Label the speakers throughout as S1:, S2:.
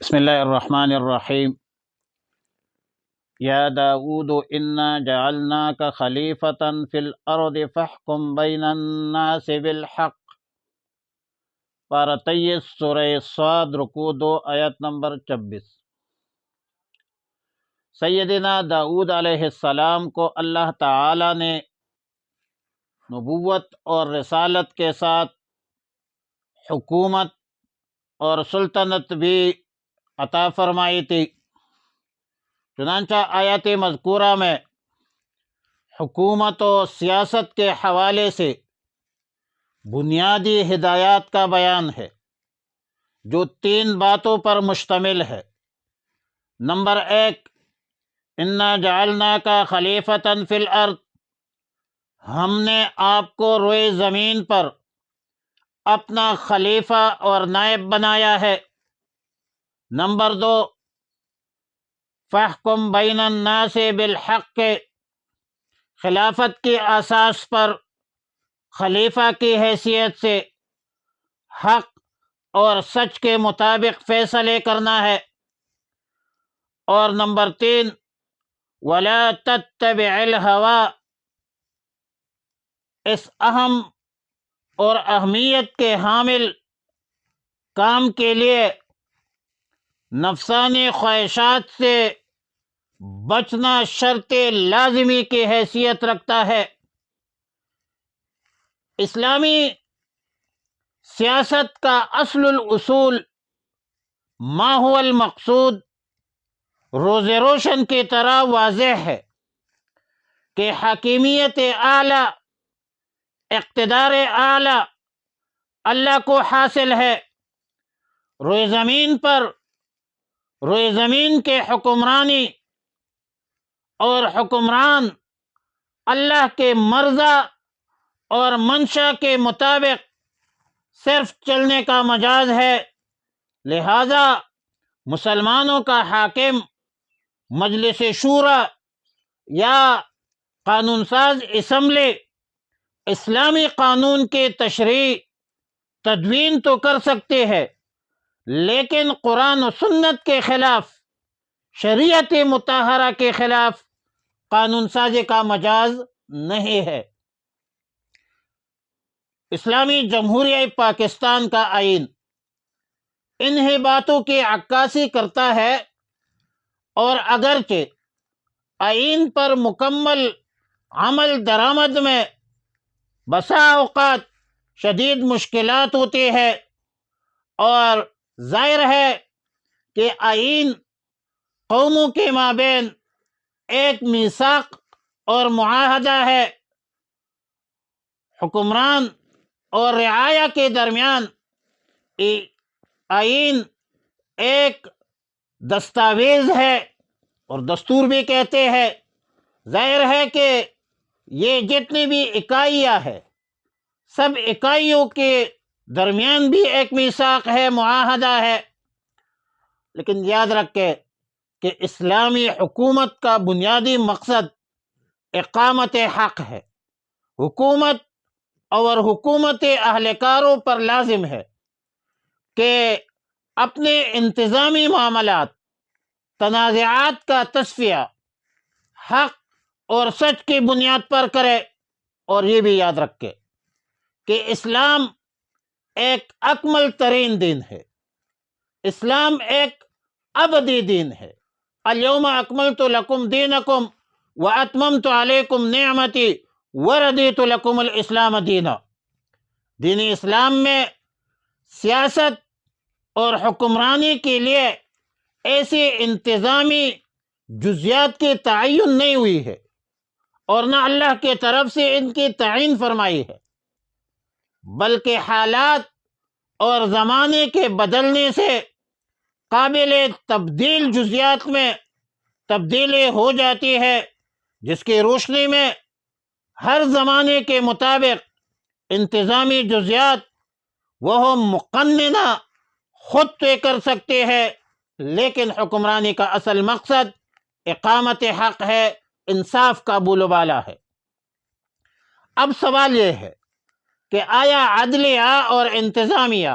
S1: بسم اللہ الرحمن الرحیم۔ یا داؤد انا جعلناک خلیفۃ فی الارض فاحکم بین الناس بالحق۔ پارہ 23 سورہ صاد رکوع 2 آیت نمبر 26۔ سیدنا داؤد علیہ السلام کو اللہ تعالی نے نبوت اور رسالت کے ساتھ حکومت اور سلطنت بھی عطا فرمائی تھی۔ چنانچہ آیت مذکورہ میں حکومت و سیاست کے حوالے سے بنیادی ہدایات کا بیان ہے، جو 3 باتوں پر مشتمل ہے۔ نمبر 1، انا جعلناک خلیفۃ فی الارض، ہم نے آپ کو روئے زمین پر اپنا خلیفہ اور نائب بنایا ہے۔ نمبر 2، فاحکم بین الناس بالحق، خلافت کی اساس پر خلیفہ کی حیثیت سے حق اور سچ کے مطابق فیصلے کرنا ہے۔ اور نمبر 3، ولا تتبع الہوی، اس اہم اور اہمیت کے حامل کام کے لیے نفسانی خواہشات سے بچنا شرط لازمی کی حیثیت رکھتا ہے۔ اسلامی سیاست کا اصل الاصول ما هو المقصود روز روشن کی طرح واضح ہے کہ حاکمیت اعلی، اقتدار اعلی اللہ کو حاصل ہے۔ روئے زمین پر روئے زمین کے حکمرانی اور حکمران اللہ کے مرضی اور منشا کے مطابق صرف چلنے کا مجاز ہے۔ لہذا مسلمانوں کا حاکم مجلس شورا یا قانون ساز اسمبلی اسلامی قانون کی تشریح تدوین تو کر سکتے ہیں، لیکن قرآن و سنت کے خلاف، شریعت مطہرہ کے خلاف قانون سازی کا مجاز نہیں ہے۔ اسلامی جمہوریہ پاکستان کا آئین انہی باتوں کی عکاسی کرتا ہے، اور اگرچہ آئین پر مکمل عمل درآمد میں بسا اوقات شدید مشکلات ہوتی ہے، اور ظاہر ہے کہ آئین قوموں کے مابین ایک میثاق اور معاہدہ ہے۔ حکمران اور رعایا کے درمیان آئین ایک دستاویز ہے، اور دستور بھی کہتے ہیں۔ ظاہر ہے کہ یہ جتنی بھی اکائیاں ہیں، سب اکائیوں کے درمیان بھی ایک میثاق ہے، معاہدہ ہے۔ لیکن یاد رکھیں کہ اسلامی حکومت کا بنیادی مقصد اقامت حق ہے۔ حکومت اور حکومت اہلکاروں پر لازم ہے کہ اپنے انتظامی معاملات، تنازعات کا تصفیہ حق اور سچ کی بنیاد پر کرے۔ اور یہ بھی یاد رکھے کہ اسلام ایک اکمل ترین دین ہے، اسلام ایک ابدی دین ہے۔ الیوم اکملت لکم دینکم واتممت علیکم نعمتی وردیت لکم الاسلام دینا۔ دین اسلام میں سیاست اور حکمرانی کے لیے ایسی انتظامی جزیات کی تعین نہیں ہوئی ہے، اور نہ اللہ کی طرف سے ان کی تعین فرمائی ہے، بلکہ حالات اور زمانے کے بدلنے سے قابل تبدیل جزیات میں تبدیلی ہو جاتی ہے، جس کی روشنی میں ہر زمانے کے مطابق انتظامی جزیات وہ مقننہ خود طے کر سکتے ہیں، لیکن حکمرانی کا اصل مقصد اقامت حق ہے، انصاف کا بول بالا ہے۔ اب سوال یہ ہے کہ آیا عدلیہ اور انتظامیہ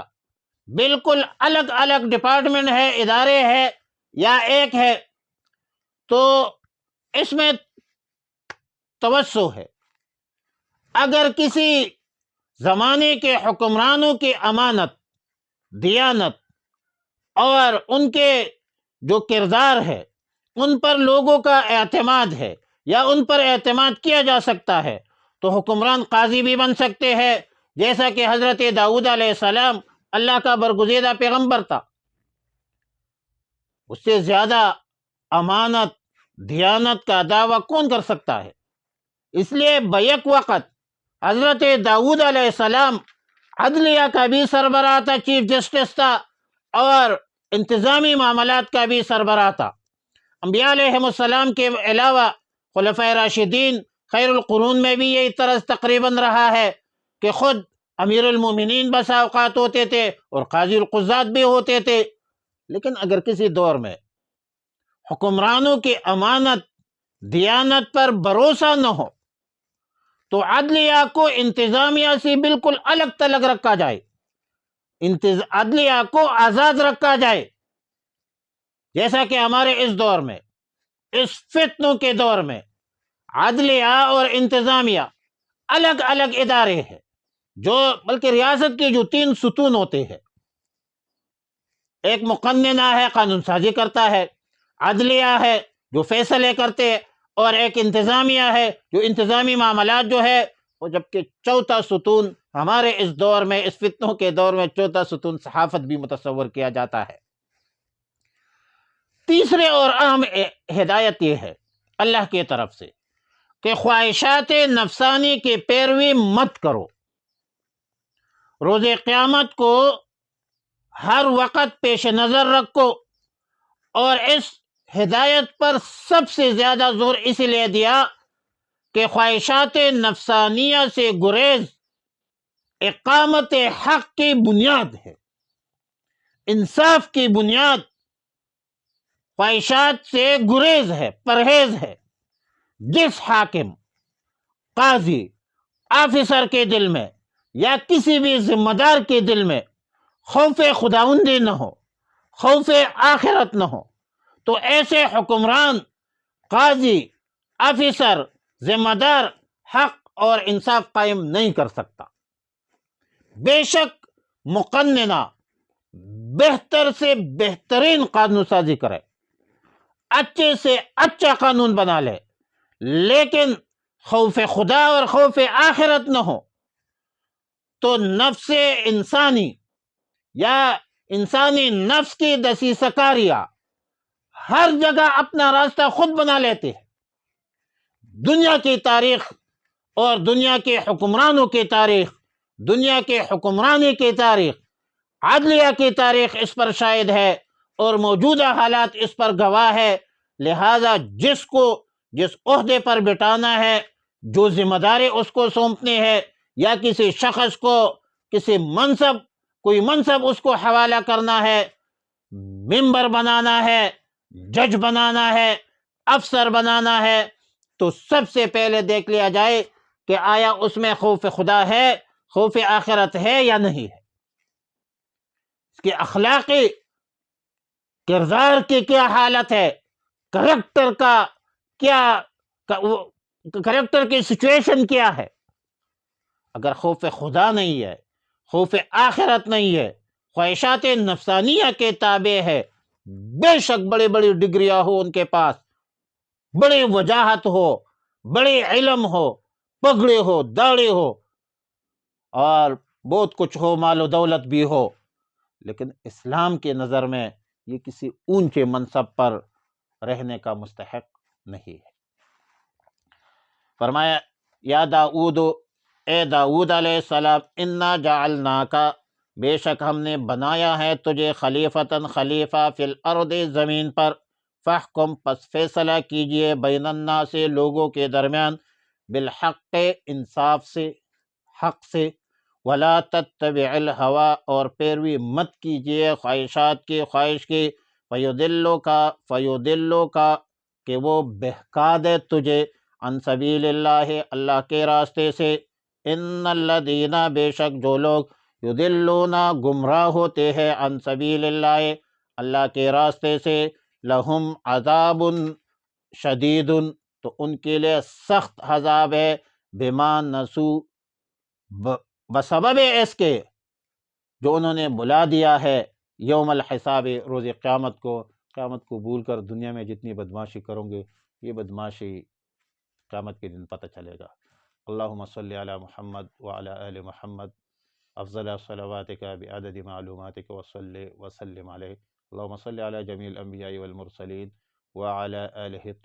S1: بالکل الگ الگ ڈپارٹمنٹ ہے، ادارے ہے یا ایک ہے، تو اس میں توسع ہے۔ اگر کسی زمانے کے حکمرانوں کی امانت، دیانت اور ان کے جو کردار ہے ان پر لوگوں کا اعتماد ہے یا ان پر اعتماد کیا جا سکتا ہے، تو حکمران قاضی بھی بن سکتے ہیں، جیسا کہ حضرت داؤد علیہ السلام اللہ کا برگزیدہ پیغمبر تھا۔ اس سے زیادہ امانت، دیانت کا دعویٰ کون کر سکتا ہے؟ اس لیے بیک وقت حضرت داؤد علیہ السلام عدلیہ کا بھی سربراہ تھا، چیف جسٹس تھا، اور انتظامی معاملات کا بھی سربراہ تھا۔ انبیاء علیہ السلام کے علاوہ خلفائے راشدین خیر القرون میں بھی یہی طرز تقریباً رہا ہے کہ خود امیر المومنین بسا اوقات ہوتے تھے اور قاضی القضات بھی ہوتے تھے۔ لیکن اگر کسی دور میں حکمرانوں کی امانت، دیانت پر بھروسہ نہ ہو تو عدلیہ کو انتظامیہ سے بالکل الگ تلگ رکھا جائے، عدلیہ کو آزاد رکھا جائے، جیسا کہ ہمارے اس دور میں، اس فتنوں کے دور میں عدلیہ اور انتظامیہ الگ الگ ادارے ہیں، جو بلکہ ریاست کے جو 3 ستون ہوتے ہیں، ایک مقننہ ہے، قانون سازی کرتا ہے، عدلیہ ہے جو فیصلے کرتے، اور ایک انتظامیہ ہے جو انتظامی معاملات جو ہے وہ، جبکہ چوتھا ستون ہمارے اس دور میں، اس فتنوں کے دور میں چوتھا ستون صحافت بھی متصور کیا جاتا ہے۔ تیسرے اور اہم ہدایت یہ ہے اللہ کی طرف سے کہ خواہشات نفسانی کی پیروی مت کرو۔ روز قیامت کو ہر وقت پیش نظر رکھو، اور اس ہدایت پر سب سے زیادہ زور اس لیے دیا کہ خواہشات نفسانیہ سے گریز اقامت حق کی بنیاد ہے، انصاف کی بنیاد خواہشات سے گریز ہے، پرہیز ہے۔ جس حاکم، قاضی، آفیسر کے دل میں یا کسی بھی ذمہ دار کے دل میں خوف خداوندی نہ ہو، خوف آخرت نہ ہو، تو ایسے حکمران، قاضی، آفیسر، ذمہ دار حق اور انصاف قائم نہیں کر سکتا۔ بے شک مقننہ بہتر سے بہترین قانون سازی کرے، اچھے سے اچھا قانون بنا لے، لیکن خوف خدا اور خوف آخرت نہ ہو تو نفس انسانی یا انسانی نفس کی دسیسہ کاریاں ہر جگہ اپنا راستہ خود بنا لیتے ہیں۔ دنیا کی تاریخ اور دنیا کے حکمرانوں کی تاریخ، دنیا کے حکمرانی کی تاریخ، عدلیہ کی تاریخ اس پر شاہد ہے، اور موجودہ حالات اس پر گواہ ہے۔ لہذا جس کو جس عہدے پر بٹھانا ہے، جو ذمہ داری اس کو سونپنی ہے، یا کسی شخص کو کسی منصب، کوئی منصب اس کو حوالہ کرنا ہے، ممبر بنانا ہے، جج بنانا ہے، افسر بنانا ہے، تو سب سے پہلے دیکھ لیا جائے کہ آیا اس میں خوف خدا ہے، خوف آخرت ہے یا نہیں ہے، اس کی اخلاقی کردار کی کیا حالت ہے، کریکٹر کا کیا، کریکٹر کی سچویشن کیا ہے۔ اگر خوف خدا نہیں ہے، خوف آخرت نہیں ہے، خواہشات نفسانیہ کے تابع ہے، بے شک بڑی بڑی ڈگریاں ہو ان کے پاس، بڑی وجاہت ہو، بڑی علم ہو، پگڑی ہو، داڑھی ہو، اور بہت کچھ ہو، مال و دولت بھی ہو، لیکن اسلام کی نظر میں یہ کسی اونچے منصب پر رہنے کا مستحق نہیں ہے۔ فرمایا یا داؤد، اے داؤد علیہ السلام، انا جعلناکا، بے شک ہم نے بنایا ہے تجھے خلیفتاً، خلیفہ، فی الارض، زمین پر، فاحکم، پس فیصلہ کیجئے، بین الناس، لوگوں کے درمیان، بالحق، انصاف سے، حق سے، ولا تتبع الہوا، اور پیروی مت کیجئے خواہشات کی، خواہش کی، فیضلوکا، کہ وہ بہکا دے تجھے، عن سبیل اللہ، اللہ کے راستے سے، ان الذین، بے شک جو لوگ، یضلون گمراہ ہوتے ہیں عن سبیل اللہ اللہ کے راستے سے، لہم عذاب شدید تو ان کے لیے سخت عذاب ہے، بما نسو بسبب اس کے جو انہوں نے بلا دیا ہے یوم الحساب روز قیامت کو بھول کر دنیا میں جتنی بدماشی کرو گے یہ بدماشی قیامت کے دن پتہ چلے گا۔ اللہم صلی علی محمد وعلی آل محمد افضل صلواتک بعدد معلوماتک وصلی وسلم علیہ، اللہم صلی علی جمیع الانبیاء والمرسلین وعلی آلہ الطیبین